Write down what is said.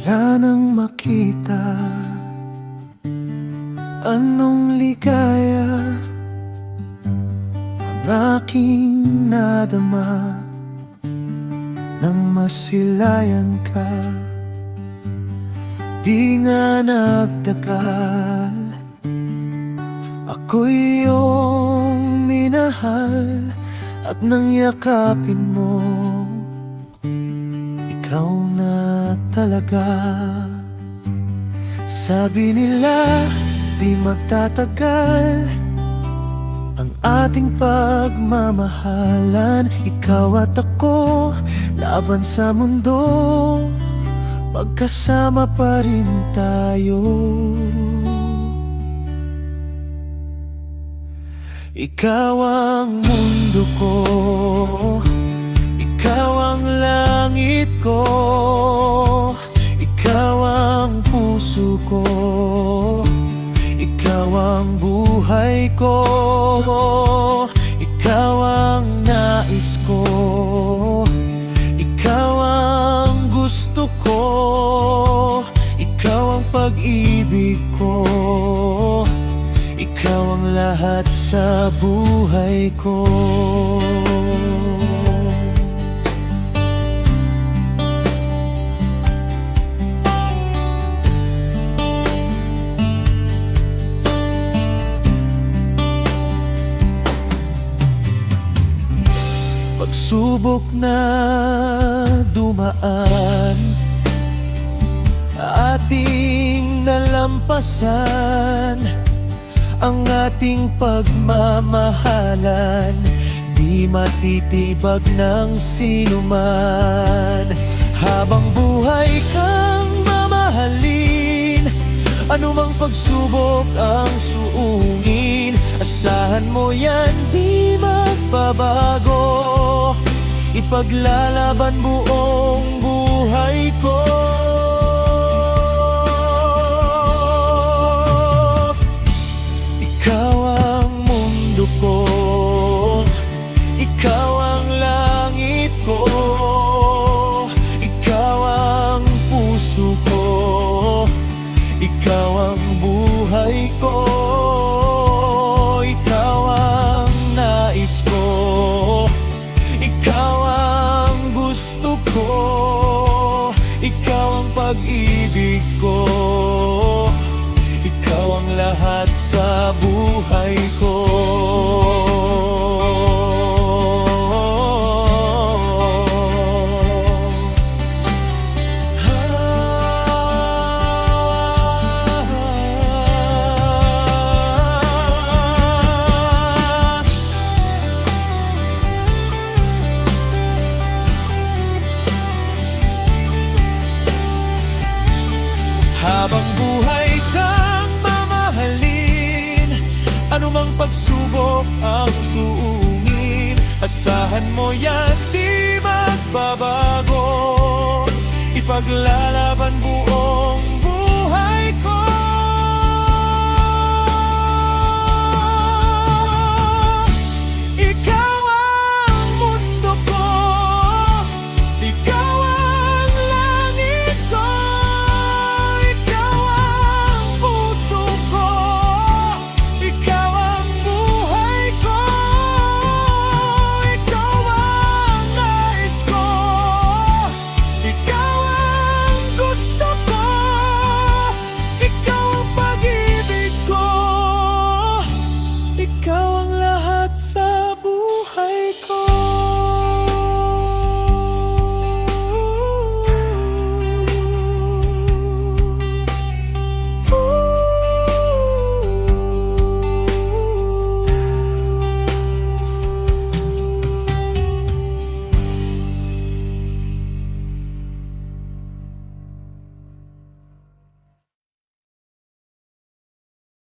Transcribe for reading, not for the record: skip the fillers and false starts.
Wala nang makita, anong ligaya ang aking nadama nang masilayan ka. Di nga nagtagal, ako'y iyong minahal, at nang yakapin mo, ikaw na talaga. Sabi nila di magtatagal ang ating pagmamahalan. Ikaw at ako laban sa mundo, magkasama pa rin tayo. Ikaw ang mundo ko, ikaw ang langit ko, ikaw ang puso ko, ikaw ang buhay ko, ikaw ang nais ko, ikaw ang gusto ko, ikaw ang pag-ibig ko, ikaw ang lahat sa buhay ko. Pagsubok na dumaan, ating nalampasan ang ating pagmamahalan. Di matitibag ng sinuman. Habang buhay kang mamahalin, anumang pagsubok ang suungin. Asahan mo yan, di magbabago. Ipaglalaban buong buhay ko. Ikaw ang mundo ko, ikaw ang langit ko, ikaw ang puso ko, ikaw ang buhay ko, ikaw ang nais ko, ikaw ang gusto ko, ikaw ang pag-ibig ko, ikaw ang lahat sa buhay ko. Habang buhay kang mamahalin, anumang pagsubok ang suungin. Asahan mo yan, di magbabago. Ipaglalaban buo